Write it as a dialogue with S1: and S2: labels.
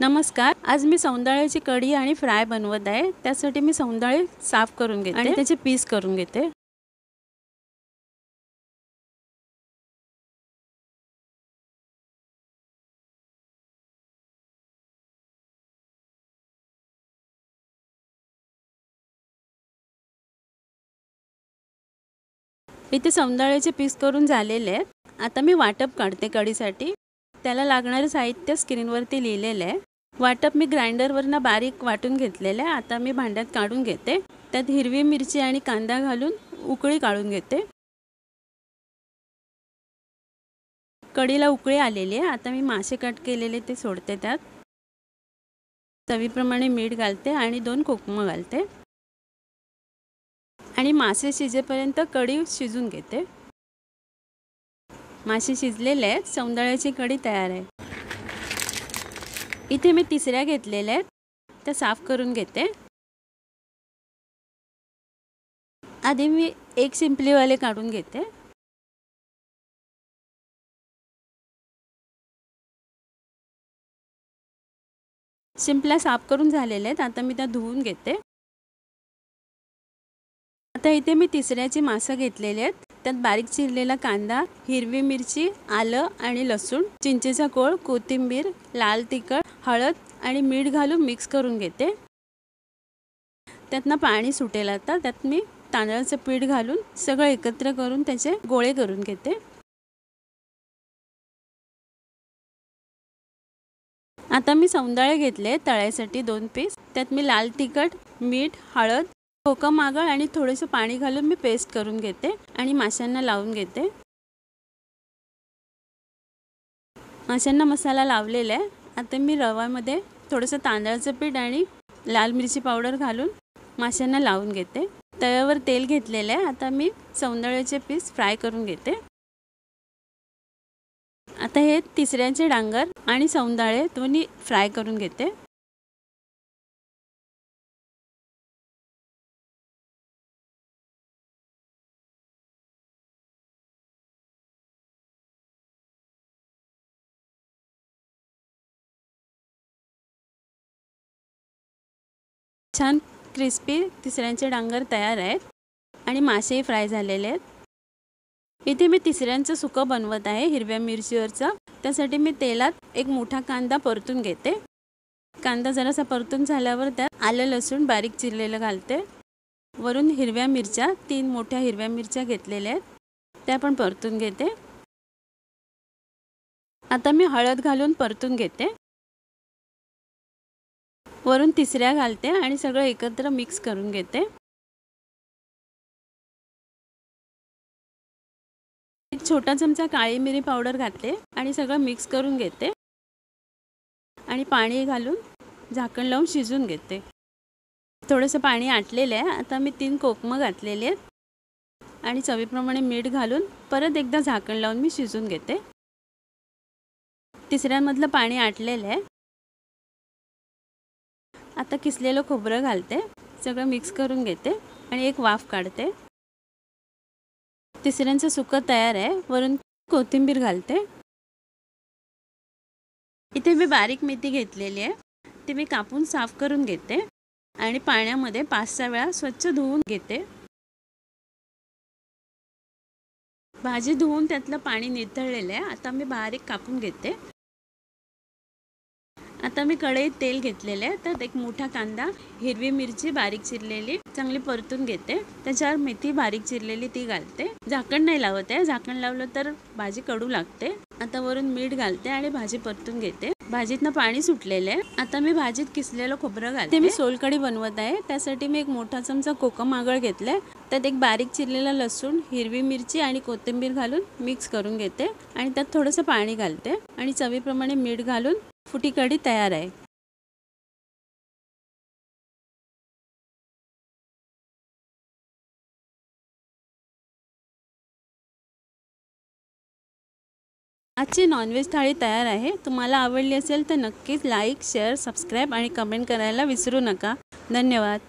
S1: नमस्कार। आज मी सौंदाळ्याची कढी आणि फ्राय बनवत आहे। त्यासाठी मी सौंदाळे साफ करून घेते आणि त्याचे पीस करून घेते। इथे सौंदाळ्याचे पीस करून झालेले आहेत। आता मी वाटप काढते कढीसाठी। त्याला लागणारे साहित्य स्क्रीनवरती लिहिलेले आहे। वाटप मी ग्राइंडरवरनं बारीक वाटून घेतलेले आहे। आता मी भांड्यात काढून घेते। त्यात हिरवी मिरची आणि कांदा घालून उकळी काढून घेते। कढीला उकळी आलेली आहे। आता मी मासे कट केलेले ते सोडते। त्यात चवीप्रमाणे मीठ घालते आणि 2 कोकम घालते आणि मासे शिजेपर्यंत कढी शिजून घेते। मासे शिजलेले आहेत। सौंदाळ्याची कढी तयार आहे। इथे मी तिसऱ्या घेतलेल्या आहेत, त्या साफ करून घेते। आधी मी एक शिंपलीवाले काढून घेते। शिंपल्या साफ करून झालेल्या आहेत। आता मी त्या धुवून घेते। आता इथे मी तिसऱ्याची मासे घेतलेले आहेत। त्यात बारीक चिरलेला कांदा, हिरवी मिरची, आलं आणि लसूण, चिंचेचा कोळ, कोथिंबीर, लाल तिखट, हळद आणि मीठ घालून मिक्स करून घेते। त्यातनं पाणी सुटेल। आता त्यात मी तांदळाचं पीठ घालून सगळं एकत्र करून त्याचे गोळे करून घेते। आता मी सौंदाळे घेतले तळायसाठी 2 पीस। त्यात मी लाल तिखट, मीठ, हळद, कोकम आगळ आणि थोडेसे पाणी घालून मी पेस्ट करून घेते आणि माशांना लावून घेते। माशांना मसाला लावलेला आहे। आता मी रव्यामध्ये थोडंसं तांदळाचं पीठ आणि लाल मिरची पावडर घालून माशांना लावून घेते। तव्यावर तेल घेतलेले आहे। आता मी सौंदाळ्याचे पीस फ्राय करून घेते। आता हे तिसऱ्याचे डांगर आणि सौंदाळे दोन्ही फ्राय करून घेते। छान क्रिस्पी तिसऱ्यांचे डांगर तयार आहेत आणि मासेही फ्राय झालेले आहेत। इथे मी तिसऱ्यांचं सुकं बनवत आहे हिरव्या मिरचीवरचं। त्यासाठी मी तेलात एक मोठा कांदा परतून घेते। कांदा जरासा परतून झाल्यावर त्यात आलं लसूण बारीक चिरलेलं घालते। वरून हिरव्या मिरच्या 3 मोठ्या हिरव्या मिरच्या घेतलेल्या आहेत, त्या पण परतून घेते। आता मी हळद घालून परतून घेते। वरून तिसऱ्या घालते आणि सगळं एकत्र मिक्स करून घेते। एक छोटा चमचा काळी मिरी पावडर घालते आणि सगळं मिक्स करून घेते आणि पाणी घालून झाकण लावून शिजवून घेते। थोडंसं पाणी आटलेलं आहे। आता मी 3 कोकम घातलेले आहेत आणि चवीप्रमाणे मीठ घालून परत एकदा झाकण लावून मी शिजवून घेते। तिसऱ्यांमधलं पाणी आटलेलं आहे। आता किसलेलं खोबरं घालते, सगळं मिक्स करून घेते आणि एक वाफ काढते। तिसऱ्यांचं सुकं तयार आहे। वरून कोथिंबीर घालते। इथे मी बारीक मेथी घेतलेली आहे, ती मी कापून साफ करून घेते आणि पाण्यामध्ये 5-6 वेळा स्वच्छ धुवून घेते। भाजी धुवून त्यातलं पाणी निथळलेलं आहे। आता मी बारीक कापून घेते। आता मी कढईत तेल घेतलेले आहे। त्यात एक मोठा कांदा, हिरवी मिरची बारीक चिरलेली चांगली परतून घेते। त्याच्यावर मेथी बारीक चिरलेली ती घालते। झाकण नाही लावत आहे, झाकण लावलं तर भाजी कडू लागते। आता वरून मीठ घालते आणि भाजी परतून घेते। भाजीतनं पाणी सुटलेलं आहे। आता मी भाजीत किसलेलं खोबरं घालते। मी सोलकढी बनवत आहे, त्यासाठी मी एक मोठा चमचा कोकम आगळ घेतलाय। त्यात एक बारीक चिरलेला लसूण, हिरवी मिरची आणि कोथिंबीर घालून मिक्स करून घेते आणि त्यात थोडंसं पाणी घालते आणि चवीप्रमाणे मीठ घालून फुटी कढी तयार आहे। आजची नॉनव्हेज थाळी तयार आहे। तुम्हाला आवडली असेल तर नक्कीच लाईक, शेअर, सबस्क्राईब आणि कमेंट करायला विसरू नका। धन्यवाद।